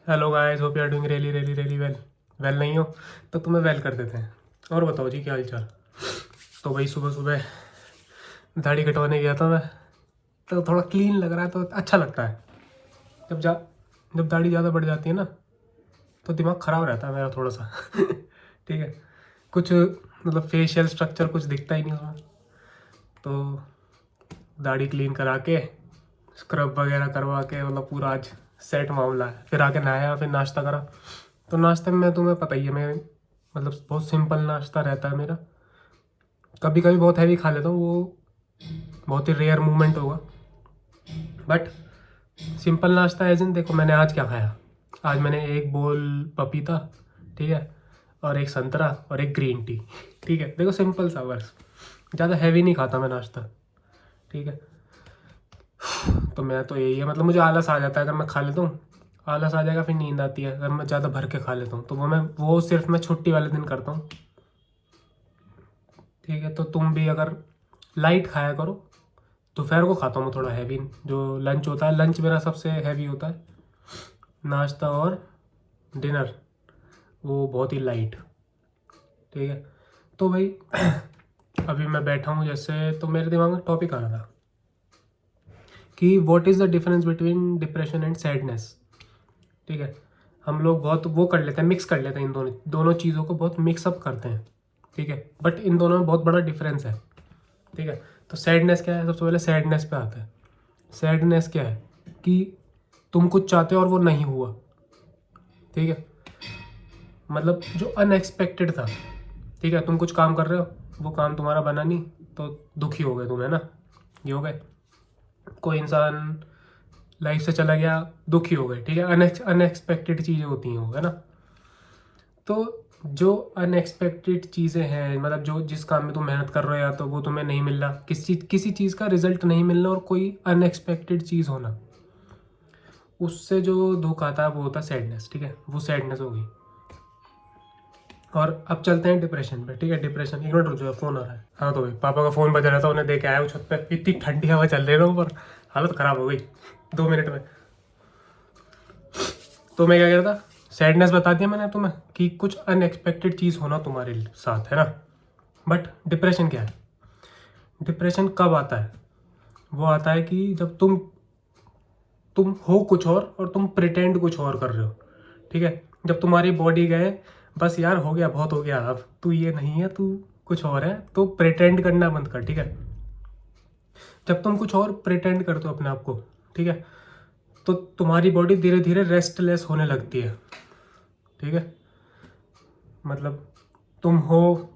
Hello guys, hope you are doing really really really well. Well नहीं हो तो तुम्हें वेल कर देते हैं। और बताओ जी, क्या हाल चाल। तो भाई सुबह सुबह दाढ़ी कटवाने गया था मैं। तो थोड़ा क्लीन लग रहा है तो अच्छा लगता है। जब जा जब दाढ़ी ज़्यादा बढ़ जाती है ना तो दिमाग ख़राब रहता है मेरा थोड़ा सा। ठीक है। कुछ मतलब फेशियल स्ट्रक्चर कुछ दिखता ही नहीं उसमें। तो दाढ़ी क्लीन करा के स्क्रब वगैरह करवा के मतलब पूरा आज सेट मामला है। फिर आके नहाया, फिर नाश्ता करा। तो नाश्ते में तुम्हें पता ही है, मैं मतलब बहुत सिंपल नाश्ता रहता है मेरा। कभी कभी बहुत हैवी खा लेता हूँ, वो बहुत ही रेयर मूवमेंट होगा। बट सिंपल नाश्ता एज इन, देखो मैंने आज क्या खाया। आज मैंने एक बोल पपीता, ठीक है, और एक संतरा और एक ग्रीन टी। ठीक है, देखो सिंपल सा, बस ज़्यादा हैवी नहीं खाता मैं नाश्ता। ठीक है। तो मैं तो यही है, मतलब मुझे आलस आ जाता है अगर मैं खा लेता हूँ। आलस आ जाएगा, फिर नींद आती है अगर मैं ज़्यादा भर के खा लेता हूँ। तो वो सिर्फ मैं छुट्टी वाले दिन करता हूँ। ठीक है। तो तुम भी अगर लाइट खाया करो। दोपहर को खाता हूँ मैं थोड़ा हैवी, जो लंच होता है, लंच मेरा सबसे हैवी होता है। नाश्ता और डिनर वो बहुत ही लाइट। ठीक है। तो भाई अभी मैं बैठा हूँ जैसे, तो मेरे दिमाग में टॉपिक आ रहा था कि what is the difference between depression and sadness. ठीक है। हम लोग बहुत वो कर लेते हैं, मिक्स कर लेते हैं, इन दोनों दोनों चीज़ों को बहुत मिक्सअप करते हैं। ठीक है। बट इन दोनों में बहुत बड़ा डिफरेंस है। ठीक है। तो सैडनेस क्या है, सबसे पहले सैडनेस पे आता है। सैडनेस क्या है कि तुम कुछ चाहते हो और वो नहीं हुआ। ठीक है। मतलब जो अनएक्सपेक्टेड था। ठीक है, तुम कुछ काम कर रहे हो, वो काम तुम्हारा बना नहीं, तो दुखी हो गए तुम, है ना। ये हो गए। कोई इंसान लाइफ से चला गया, दुखी हो गए। ठीक है। अनएक्सपेक्टेड चीज़ें होती हैं वो, है ना। तो जो अनएक्सपेक्टेड चीज़ें हैं, मतलब जो जिस काम में तुम मेहनत कर रहे हो, या तो वो तुम्हें नहीं मिल रहा, किसी चीज़ का रिजल्ट नहीं मिलना, और कोई अनएक्सपेक्टेड चीज़ होना, उससे जो दुख आता है वो होता है सैडनेस। ठीक है, वो सैडनेस हो गई। और अब चलते हैं डिप्रेशन पे। ठीक है। डिप्रेशन, एक मिनट रुक जाओ, फ़ोन आ रहा है। हाँ तो भाई पापा का फ़ोन बजा रहा था, उन्हें देखे आया वो छत पे। इतनी ठंडी हवा चल रही है ना ऊपर, हालत ख़राब हो गई 2 मिनट में। तो मैं क्या कह रहा था, सैडनेस बता दिया मैंने तुम्हें कि कुछ अनएक्सपेक्टेड चीज़ होना तुम्हारे साथ, है ना। बट डिप्रेशन क्या है। डिप्रेशन कब आता है, वो आता है कि जब तुम हो कुछ और तुम प्रिटेंड कुछ और कर रहे हो। ठीक है। जब तुम्हारी बॉडी गए, बस यार हो गया, बहुत हो गया, अब तू ये नहीं है, तू कुछ और है, तो प्रिटेंड करना बंद कर। ठीक है। जब तुम कुछ और प्रिटेंड करते हो अपने आप को, ठीक है, तो तुम्हारी बॉडी धीरे धीरे रेस्टलेस होने लगती है। ठीक है। मतलब तुम हो,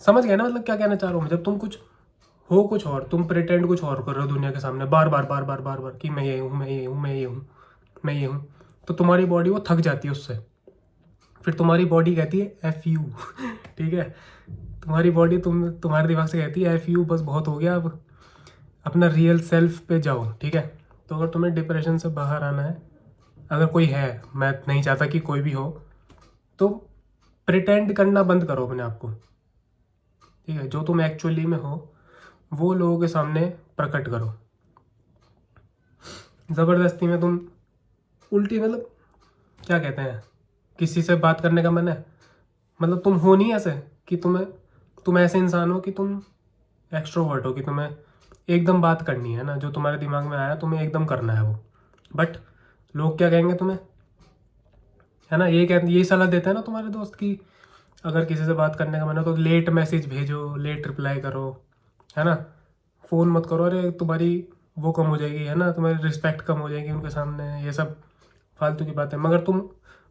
समझ गए ना मतलब क्या कहना चाह रहा हूँ मैं। जब तुम कुछ हो कुछ और, तुम प्रिटेंड कुछ और कर रहे हो दुनिया के सामने, बार बार बार बार बार बार कि मैं ये हूँ, मैं ये हूँ, मैं ये हूँ, मैं ये हूँ, तो तुम्हारी बॉडी वो थक जाती है उससे। फिर तुम्हारी बॉडी कहती है एफ यू। ठीक है। तुम्हारी बॉडी तुम्हारे दिमाग से कहती है एफ यू, बस बहुत हो गया, अब अपना रियल सेल्फ पे जाओ। ठीक है। तो अगर तुम्हें डिप्रेशन से बाहर आना है, अगर कोई है, मैं नहीं चाहता कि कोई भी हो, तो प्रिटेंड करना बंद करो अपने आप को। ठीक है। जो तुम एक्चुअली में हो वो लोगों के सामने प्रकट करो। ज़बरदस्ती में तुम उल्टी, मतलब क्या कहते हैं, किसी से बात करने का मन है, मतलब तुम हो नहीं ऐसे कि तुम ऐसे इंसान हो कि तुम एक्सट्रोवर्ट हो, कि तुम्हें एकदम बात करनी है ना, जो तुम्हारे दिमाग में आया तुम्हें एकदम करना है वो। बट लोग क्या कहेंगे तुम्हें, है ना। यही सलाह देते हैं ना तुम्हारे दोस्त की, अगर किसी से बात करने का मन है तो लेट मैसेज भेजो, लेट रिप्लाई करो, है ना। फ़ोन मत करो, अरे तुम्हारी वो कम हो जाएगी, है ना, तुम्हारी रिस्पेक्ट कम हो जाएगी उनके सामने, ये सब फालतू की बातें। मगर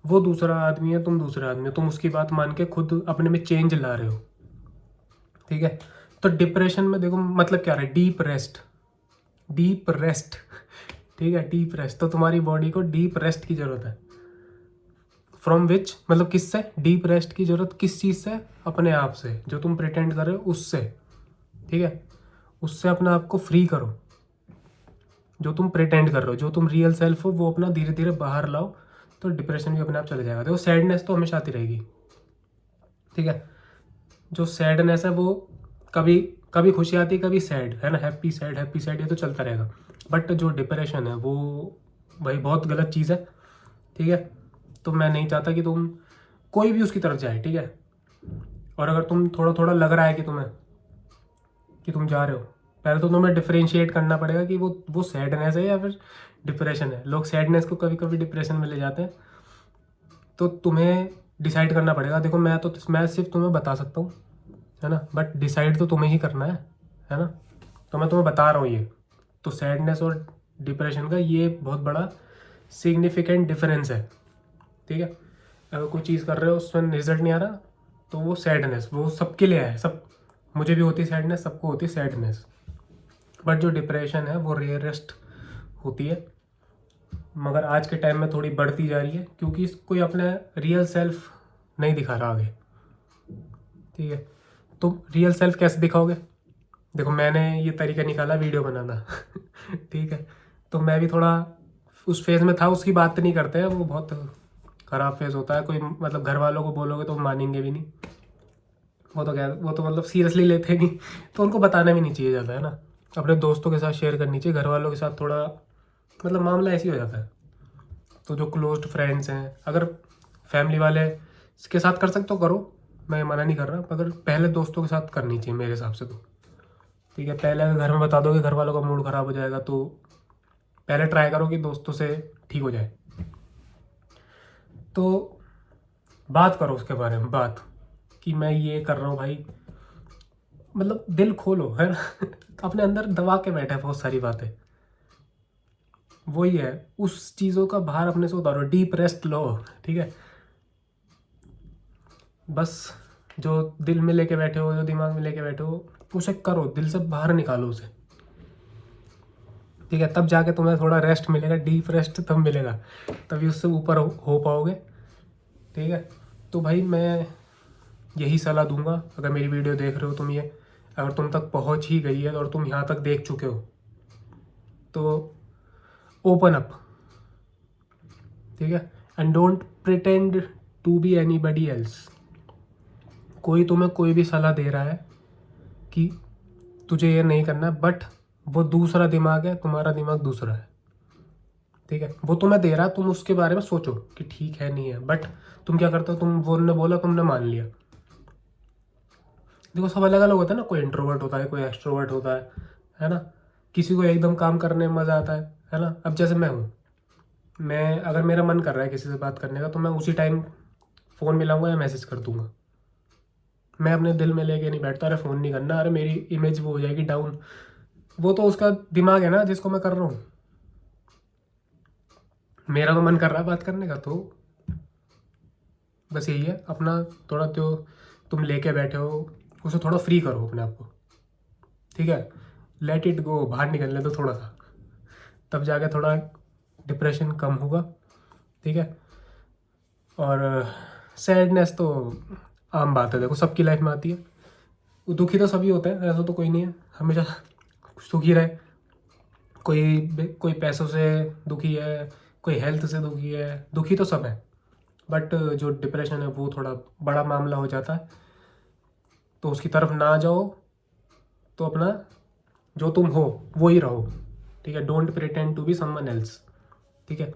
वो दूसरा आदमी है, तुम दूसरा आदमी हो, तुम उसकी बात मान के खुद अपने में चेंज ला रहे हो। ठीक है। तो डिप्रेशन में देखो मतलब क्या रहा है, डीप रेस्ट, डीप रेस्ट। ठीक है, डीप रेस्ट। तो तुम्हारी बॉडी को डीप रेस्ट की ज़रूरत है। फ्रॉम विच, मतलब किससे डीप रेस्ट की ज़रूरत, किस चीज़ से, अपने आप से, जो तुम प्रिटेंड कर रहे हो उससे। ठीक है। उससे अपने आप को फ्री करो। जो तुम प्रिटेंड कर रहे हो, जो तुम रियल सेल्फ हो, वो अपना धीरे धीरे बाहर लाओ, तो डिप्रेशन भी अपने आप चले जाएगा। देखो सैडनेस तो हमेशा आती रहेगी। ठीक है। जो सैडनेस है वो कभी कभी खुशी आती है, कभी सैड, है ना, हैप्पी सैड, ये तो चलता रहेगा। बट जो डिप्रेशन है वो भाई बहुत गलत चीज़ है। ठीक है। तो मैं नहीं चाहता कि तुम कोई भी उसकी तरफ जाए, ठीक है। और अगर तुम थोड़ा थोड़ा लग रहा है कि तुम्हें कि तुम जा रहे हो, पहले तो तुम्हें डिफरेंशिएट करना पड़ेगा कि वो सैडनेस है या फिर डिप्रेशन है। लोग सैडनेस को कभी कभी डिप्रेशन में ले जाते हैं, तो तुम्हें डिसाइड करना पड़ेगा। देखो मैं सिर्फ तुम्हें बता सकता हूँ, है ना, बट डिसाइड तो तुम्हें ही करना है ना। तो मैं तुम्हें बता रहा हूँ ये। तो सैडनेस और डिप्रेशन का ये बहुत बड़ा सिग्निफिकेंट डिफरेंस है, ठीक है। अगर कोई चीज़ कर रहे हो उसमें रिजल्ट नहीं आ रहा, तो वो सैडनेस वो सबके लिए है। सब, मुझे भी होती है सैडनेस, सबको होती है सैडनेस। बट जो डिप्रेशन है वो रेयरेस्ट होती है, मगर आज के टाइम में थोड़ी बढ़ती जा रही है, क्योंकि कोई अपने रियल सेल्फ नहीं दिखा रहा आगे, ठीक है। तो रियल सेल्फ कैसे दिखाओगे? देखो मैंने ये तरीका निकाला वीडियो बनाना ठीक है। तो मैं भी थोड़ा उस फेज़ में था, उसकी बात नहीं करते हैं, वो बहुत ख़राब फेज़ होता है। कोई मतलब घर वालों को बोलोगे तो मानेंगे भी नहीं, वो तो मतलब सीरियसली लेते नहीं, तो उनको बताना भी नहीं चाहिए ज़्यादा, है ना। अपने दोस्तों के साथ शेयर करनी चाहिए, घर वालों के साथ थोड़ा मतलब मामला ऐसे ही हो जाता है। तो जो क्लोज्ड फ्रेंड्स हैं, अगर फैमिली वाले के साथ कर सकते हो करो, मैं मना नहीं कर रहा, मगर पहले दोस्तों के साथ करनी चाहिए मेरे हिसाब से तो, ठीक है। पहले अगर घर में बता दोगे घर वालों का मूड ख़राब हो जाएगा, तो पहले ट्राई करो कि दोस्तों से ठीक हो जाए। तो बात करो उसके बारे में, बात कि मैं ये कर रहा हूँ भाई, मतलब दिल खोलो, है ना अपने अंदर दबा के बैठे हैं बहुत सारी बातें, वही है। उस चीज़ों का भार अपने से उतारो, डीप रेस्ट लो, ठीक है। बस जो दिल में लेके बैठे हो, जो दिमाग में लेके बैठे हो, उसे करो, दिल से बाहर निकालो उसे, ठीक है। तब जाके तुम्हें थोड़ा रेस्ट मिलेगा, डीप रेस्ट तब मिलेगा, तभी उससे ऊपर हो पाओगे, ठीक है। तो भाई मैं यही सलाह दूंगा, अगर मेरी वीडियो देख रहे हो तुम, ये अगर तुम तक पहुंच ही गई है और तुम यहाँ तक देख चुके हो, तो ओपन अप, ठीक है। And don't pretend to be anybody else. कोई तुम्हें कोई भी सलाह दे रहा है कि तुझे ये नहीं करना, बट वो दूसरा दिमाग है, तुम्हारा दिमाग दूसरा है, ठीक है। वो तुम्हें दे रहा है, तुम उसके बारे में सोचो कि ठीक है नहीं है, बट तुम क्या करते हो, तुम वो ने बोला तुमने मान लिया। देखो सब अलग अलग होता है ना, कोई इंट्रोवर्ट होता है, कोई एक्सट्रोवर्ट होता है ना। किसी को एकदम काम करने में मज़ा आता है ना। अब जैसे मैं हूँ, मैं अगर मेरा मन कर रहा है किसी से बात करने का, तो मैं उसी टाइम फ़ोन मिलाऊंगा या मैसेज कर दूंगा। मैं अपने दिल में लेके नहीं बैठता, अरे फ़ोन नहीं करना, अरे मेरी इमेज वो हो जाएगी डाउन। वो तो उसका दिमाग है ना जिसको मैं कर रहा हूँ, मेरा तो मन कर रहा है बात करने का। तो बस यही है, अपना थोड़ा जो तुम लेके बैठे हो उसे थोड़ा फ्री करो अपने आप को, ठीक है। लेट इट गो, बाहर निकलने दो थोड़ा सा, तब जाके थोड़ा डिप्रेशन कम होगा, ठीक है। और सैडनेस तो आम बात है, देखो सबकी लाइफ में आती है। दुखी तो सभी होते हैं, ऐसा तो कोई नहीं है हमेशा सुखी रहे। कोई पैसों से दुखी है, कोई हेल्थ से दुखी है, दुखी तो सब है। बट जो डिप्रेशन है वो थोड़ा बड़ा मामला हो जाता है, तो उसकी तरफ ना जाओ। तो अपना जो तुम हो वो ही रहो, ठीक है। Don't pretend to be someone else, ठीक है।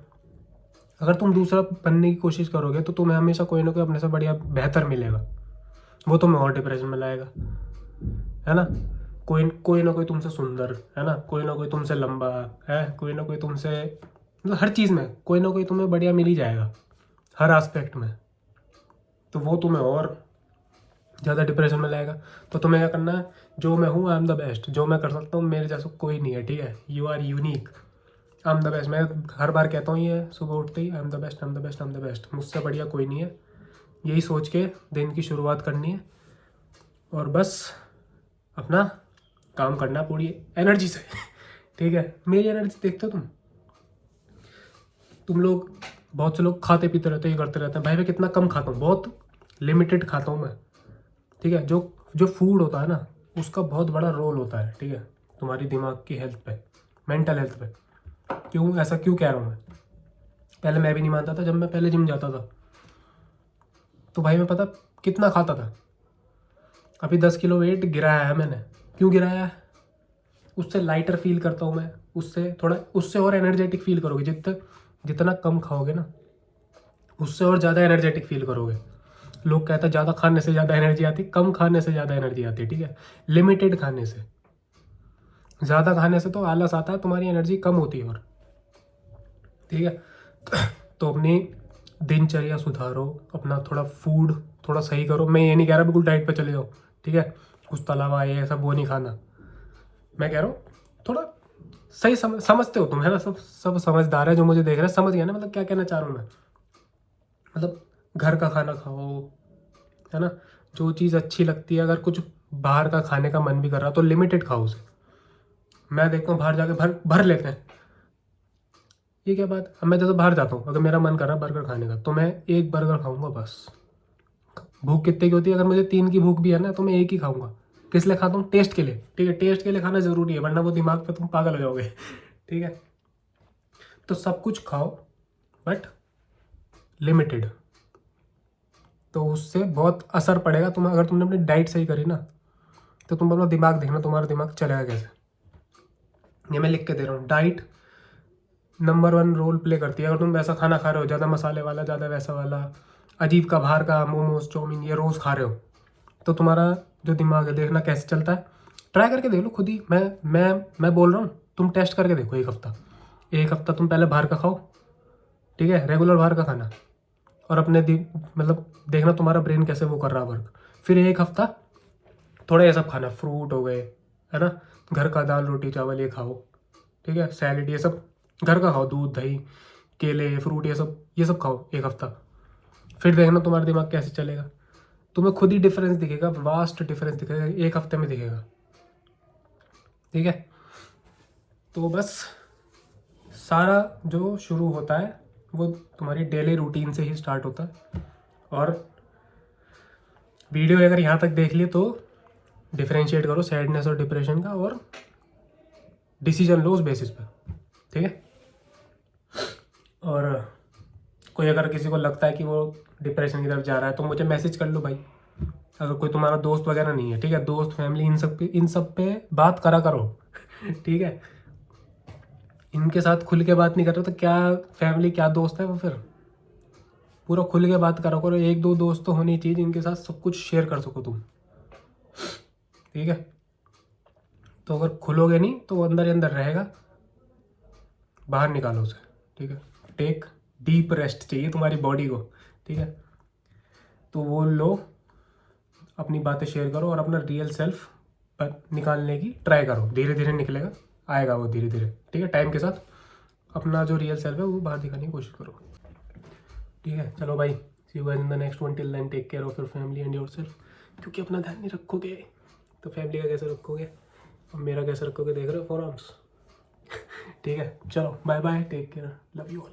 अगर तुम दूसरा बनने की कोशिश करोगे तो तुम्हें हमेशा कोई ना कोई अपने से बढ़िया बेहतर मिलेगा, वो तुम्हें और डिप्रेशन में लाएगा, है ना। कोई कोई ना कोई तुमसे सुंदर, है ना, कोई ना कोई तुमसे लंबा है, कोई ना कोई तुमसे, मतलब हर चीज़ में कोई ना कोई तुम्हें बढ़िया मिल ही जाएगा, हर एस्पेक्ट में। तो वो तुम्हें और ज़्यादा डिप्रेशन में लाएगा। तो तुम्हें क्या करना है, जो मैं हूँ आई एम द बेस्ट, जो मैं कर सकता हूँ मेरे जैसा कोई नहीं है, ठीक है। You are unique, I am the best. मैं हर बार कहता हूँ ये सुबह उठते ही, I am the best, I am the best, I am the best, मुझसे बढ़िया कोई नहीं है। यही सोच के दिन की शुरुआत करनी है, और बस अपना काम करना पूरी एनर्जी से ठीक है। मेरी एनर्जी देखते हो तुम लोग, बहुत से लोग खाते पीते रहते हैं, ये करते रहते हैं। भाई मैं कितना कम खाता हूँ, बहुत लिमिटेड खाता हूँ मैं, ठीक है। जो जो फूड होता है ना, उसका बहुत बड़ा रोल होता है, ठीक है, तुम्हारी दिमाग की हेल्थ पे, मेंटल हेल्थ पे। क्यों ऐसा क्यों कह रहा हूँ मैं? पहले मैं भी नहीं मानता था, जब मैं पहले जिम जाता था, तो भाई मैं पता कितना खाता था। अभी 10 किलो वेट गिराया है मैंने। क्यों गिराया है? उससे लाइटर फील करता हूँ मैं, उससे थोड़ा, उससे और एनर्जेटिक फील करोगे जितना कम खाओगे ना, उससे और ज़्यादा एनर्जेटिक फील करोगे। लोग कहते हैं ज़्यादा खाने से ज़्यादा एनर्जी आती, कम खाने से ज़्यादा एनर्जी आती है, ठीक है। लिमिटेड खाने से, ज़्यादा खाने से तो आलस आता है, तुम्हारी एनर्जी कम होती है और, ठीक है। तो अपनी दिनचर्या सुधारो, अपना थोड़ा फूड थोड़ा सही करो। मैं ये नहीं कह रहा बिल्कुल डाइट पे चले जाओ, ठीक है, कुछ तला हुआ ये सब वो नहीं खाना। मैं कह रहा हूँ थोड़ा सही समझते हो तुम, है ना, सब समझदार है जो मुझे देख रहे हैं, समझ गया ना मतलब क्या कहना चाह रहा हूँ मैं। मतलब घर का खाना खाओ, है ना, जो चीज़ अच्छी लगती है। अगर कुछ बाहर का खाने का मन भी कर रहा तो लिमिटेड खाओ उसे। मैं देखता हूँ बाहर जाके भर भर लेते हैं, ये क्या बात। अब मैं जैसे बाहर जाता हूँ, अगर मेरा मन कर रहा है बर्गर खाने का तो मैं एक बर्गर खाऊंगा बस। भूख कितने की होती है, अगर मुझे 3 की भूख भी है ना तो मैं एक ही खाऊंगा। किस लिए खाता हूँ? टेस्ट के लिए, ठीक है, टेस्ट के लिए खाना जरूरी है, वरना वो दिमाग पे तुम पागल हो जाओगे। ठीक है, तो सब कुछ खाओ बट लिमिटेड, तो उससे बहुत असर पड़ेगा। तुम अगर तुमने अपनी डाइट सही करी ना तो तुम अपना दिमाग देखना, तुम्हारा दिमाग चलेगा कैसे। ये मैं लिख के दे रहा हूँ, डाइट नंबर 1 रोल प्ले करती है। अगर तुम वैसा खाना खा रहे हो, ज़्यादा मसाले वाला, ज़्यादा वैसा वाला, अजीब का बाहर का मोमोज चाउमीन ये रोज़ खा रहे हो, तो तुम्हारा जो दिमाग है देखना कैसे चलता है। ट्राई करके देख लो खुद ही। मैं बोल रहा हूँ, तुम टेस्ट करके देखो। एक हफ्ता तुम पहले बाहर का खाओ, ठीक है, रेगुलर बाहर का खाना, और अपने मतलब देखना तुम्हारा ब्रेन कैसे वो कर रहा है वर्क। फिर एक हफ्ता थोड़ा ये सब खाना, फ्रूट हो गए, है ना, घर का दाल रोटी चावल ये खाओ, ठीक है, सैलेड ये सब घर का खाओ, दूध दही केले फ्रूट ये सब खाओ एक हफ्ता। फिर देखना तुम्हारा दिमाग कैसे चलेगा। तुम्हें खुद ही डिफरेंस दिखेगा, वास्ट डिफरेंस दिखेगा, एक हफ्ते में दिखेगा, ठीक है। तो बस सारा जो शुरू होता है वो तुम्हारी डेली रूटीन से ही स्टार्ट होता है। और वीडियो अगर यहाँ तक देख लिए तो डिफरेंशिएट करो सैडनेस और डिप्रेशन का, और डिसीजन लो उस बेसिस पे, ठीक है। और कोई अगर किसी को लगता है कि वो डिप्रेशन की तरफ जा रहा है तो मुझे मैसेज कर लो भाई। अगर कोई तुम्हारा दोस्त वगैरह नहीं है, ठीक है, दोस्त फैमिली इन सब पे बात करा करो। ठीक है, इनके साथ खुल के बात नहीं कर रहे तो क्या फैमिली क्या दोस्त है वो। फिर पूरा खुल के बात करो करो, 1-2 दोस्त तो होनी चाहिए जिनके साथ सब कुछ शेयर कर सको तुम, ठीक है। तो अगर खुलोगे नहीं तो वो अंदर ही अंदर रहेगा, बाहर निकालो उसे, ठीक है। टेक डीप रेस्ट चाहिए तुम्हारी बॉडी को, ठीक है। तो वो लो, अपनी बातें शेयर करो और अपना रियल सेल्फ निकालने की ट्राई करो। धीरे धीरे निकलेगा, आएगा वो धीरे धीरे, ठीक है, टाइम के साथ अपना जो रियल सेल्फ है वो बाहर दिखाने की कोशिश करो, ठीक है। चलो भाई, see you guys in the next one. Till then take care of your family and yourself. क्योंकि अपना ध्यान नहीं रखोगे तो फैमिली का कैसे रखोगे, और मेरा कैसे रखोगे, देख रहे हो फॉर आर्म्स। ठीक है, चलो bye bye, take care, love you all.